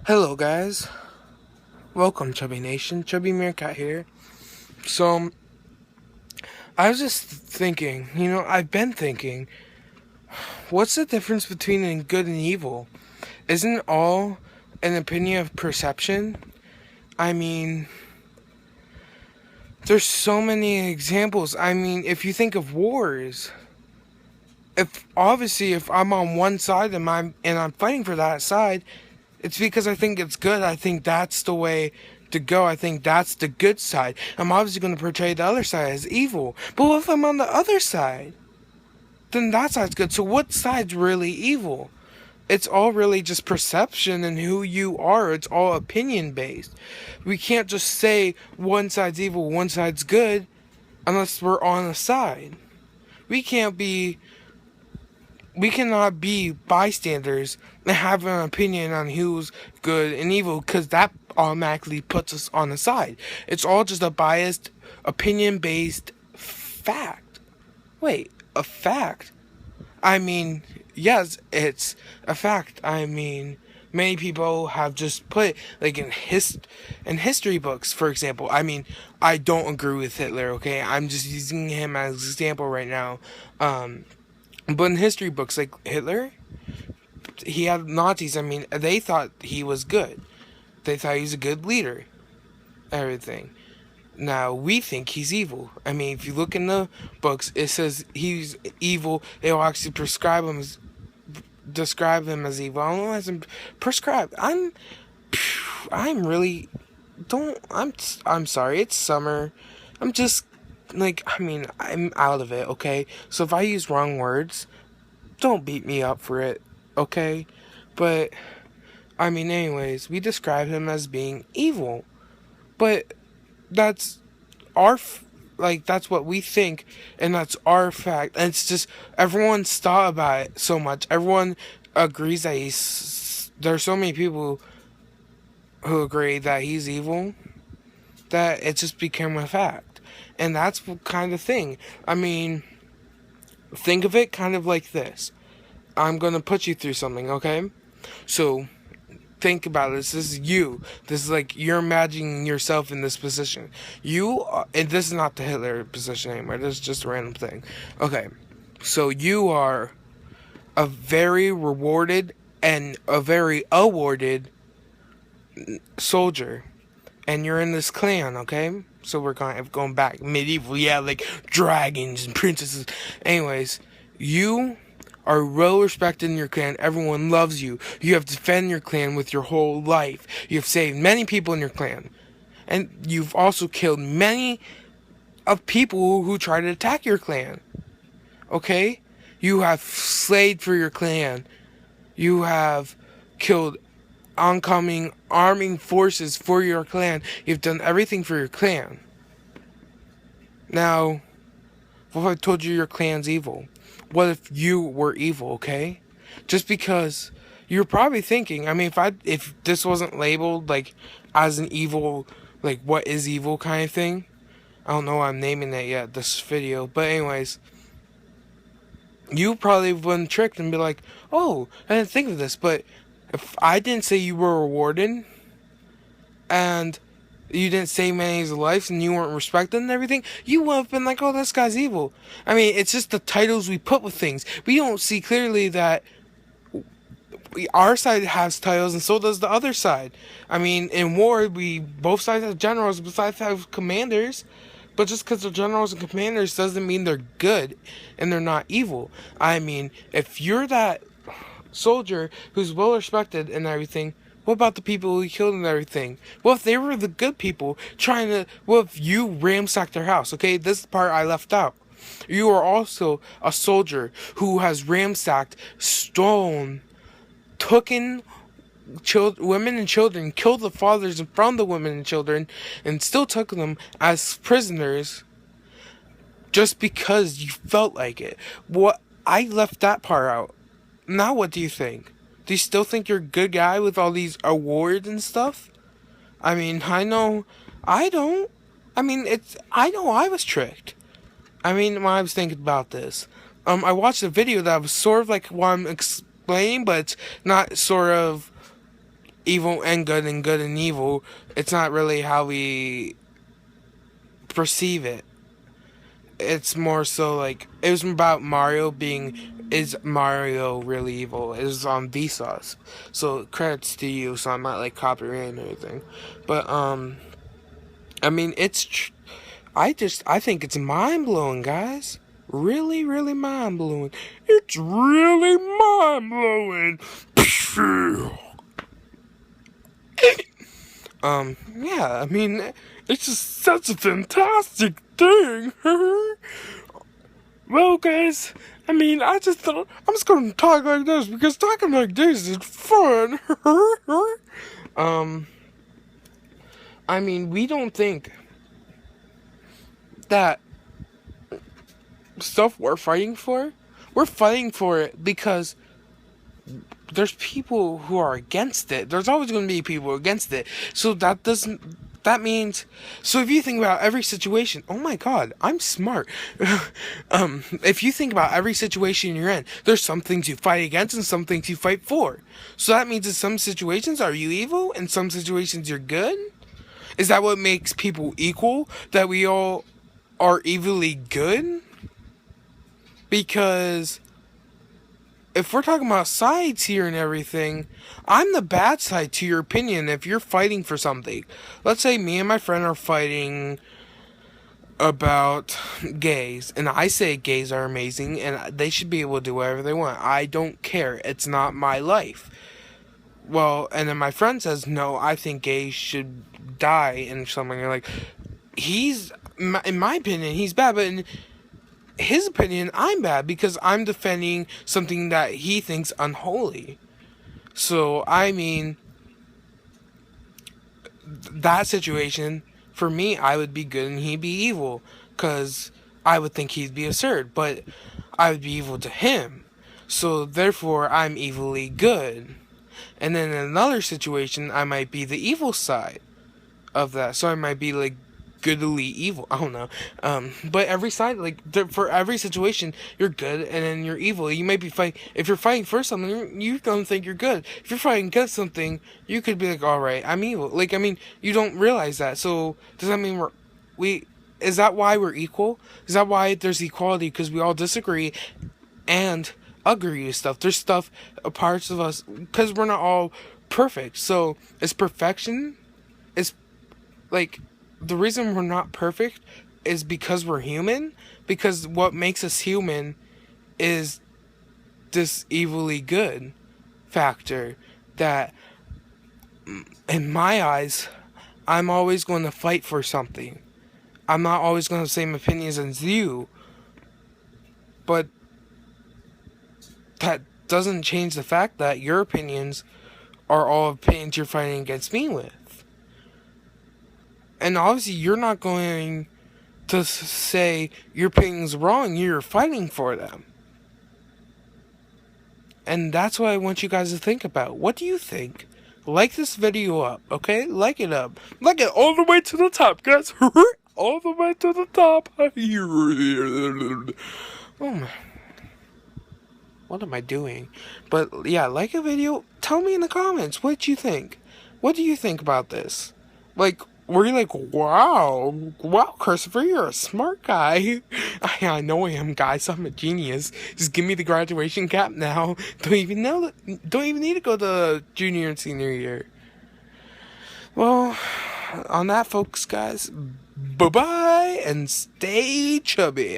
Hello guys, welcome Chubby Nation, Chubby Meerkat here. So, I was just thinking, I've been thinking, what's the difference between good and evil? Isn't it all an opinion of perception? I mean, there's so many examples. I mean, if you think of wars, if I'm on one side and I'm fighting for that side, it's because I think it's good. I think that's the way to go. I think that's the good side. I'm obviously going to portray the other side as evil. But what if I'm on the other side? Then that side's good. So what side's really evil? It's all really just perception and who you are. It's all opinion based. We can't just say one side's evil, one side's good, unless we're on a side. We can't be we cannot be bystanders and have an opinion on who's good and evil, because that automatically puts us on the side. It's all just a biased, opinion based fact. Wait, a fact? I mean, yes, it's a fact. I mean, many people have just put, like, in history books, for example. I mean, I don't agree with Hitler, okay? I'm just using him as an example right now. But in history books, like Hitler, he had Nazis. I mean, they thought he was good. They thought he was a good leader. Everything. Now, we think he's evil. I mean, if you look in the books, it says he's evil. They'll actually describe him as evil. I don't know as in prescribed. I'm really, I'm sorry, it's summer. I'm just, I'm out of it, okay? So if I use wrong words, don't beat me up for it, okay? But, anyways, we describe him as being evil. But that's that's what we think, and that's our fact. And it's just, everyone's thought about it so much. Everyone agrees that there's so many people who agree that he's evil, that it just became a fact. And that's what kind of thing. I mean, think of it kind of like this. I'm gonna put you through something, okay? So, think about this. This is you. This is like you're imagining yourself in this position. And this is not the Hitler position anymore. This is just a random thing. Okay, so you are a very rewarded and a very awarded soldier, and you're in this clan. Okay, so we're kind of going back medieval, yeah, like dragons and princesses. Anyways, you are well respected in your clan. Everyone loves you. You have defended your clan with your whole life. You have saved many people in your clan. And you've also killed many of people who try to attack your clan. Okay? You have slayed for your clan. You have killed oncoming arming forces for your clan. You've done everything for your clan. Now, what if I told you your clan's evil? What if you were evil, okay? Just because you're probably thinking, I mean, if this wasn't labeled like as an evil, like what is evil kind of thing, I don't know what I'm naming it yet, this video, but anyways, you probably wouldn't tricked and be like, oh, I didn't think of this. But if I didn't say you were rewarded, and you didn't save many lives, and you weren't respected and everything, you would have been like, oh, this guy's evil. I mean, it's just the titles we put with things. We don't see clearly that our side has titles, and so does the other side. I mean, in war, both sides have generals, both sides have commanders. But just because they're generals and commanders doesn't mean they're good and they're not evil. I mean, if you're that soldier who's well respected and everything, what about the people who killed and everything? Well, if they were the good people what if you ransacked their house? Okay, this part I left out. You are also a soldier who has ransacked, stolen, taken women and children, killed the fathers from the women and children, and still took them as prisoners just because you felt like it. What I left that part out. Now what do you think? Do you still think you're a good guy with all these awards and stuff? I mean, I know I don't. I know I was tricked. I mean, when I was thinking about this, I watched a video that was sort of like what I'm explaining, but it's not sort of evil and good and evil. It's not really how we perceive it. It's more so like it was about Mario being, is Mario really evil? It was on Vsauce, so credits to you. So I'm not like copyrighting or anything, but I mean I think it's mind blowing, guys. Really, really mind blowing. It's really mind blowing. Yeah, I mean, it's just such a fantastic thing. Well, guys, I mean, I just thought I'm just gonna talk like this because talking like this is fun. I mean, we don't think that stuff we're fighting for it because there's people who are against it. There's always going to be people against it. So that means, so if you think about every situation, oh my god, I'm smart. If you think about every situation you're in, there's some things you fight against and some things you fight for. So that means in some situations, are you evil? In some situations, you're good? Is that what makes people equal? That we all are evilly good? Because if we're talking about sides here and everything, I'm the bad side to your opinion if you're fighting for something. Let's say me and my friend are fighting about gays, and I say gays are amazing and they should be able to do whatever they want. I don't care. It's not my life. Well, and then my friend says, no, I think gays should die and something. Like, in my opinion, he's bad, but in his opinion, I'm bad because I'm defending something that he thinks unholy. So, I mean, that situation, for me, I would be good and he'd be evil. Because I would think he'd be absurd, but I would be evil to him. So, therefore, I'm evilly good. And then in another situation, I might be the evil side of that. So I might be like goodly evil. I don't know. But every side, like for every situation, you're good and then you're evil. You might be fighting. If you're fighting for something, you don't think you're good. If you're fighting against something, you could be like, all right, I'm evil. Like, I mean, you don't realize that. So does that mean is that why we're equal? Is that why there's equality? Because we all disagree and agree with stuff. There's parts of us, because we're not all perfect. So is perfection, is like, the reason we're not perfect is because we're human. Because what makes us human is this evilly good factor that, in my eyes, I'm always going to fight for something. I'm not always going to have the same opinions as you, but that doesn't change the fact that your opinions are all opinions you're fighting against me with. And obviously, you're not going to say your opinion's wrong. You're fighting for them. And that's what I want you guys to think about. What do you think? Like this video up, okay? Like it up. Like it all the way to the top, guys. All the way to the top. Oh my. What am I doing? But yeah, like a video. Tell me in the comments what you think. What do you think about this? Like, were you like, wow, Christopher, you're a smart guy. I know I am, guys. I'm a genius. Just give me the graduation cap now. Don't even need to go to junior and senior year. Well, on that, folks, guys, bye-bye and stay chubby.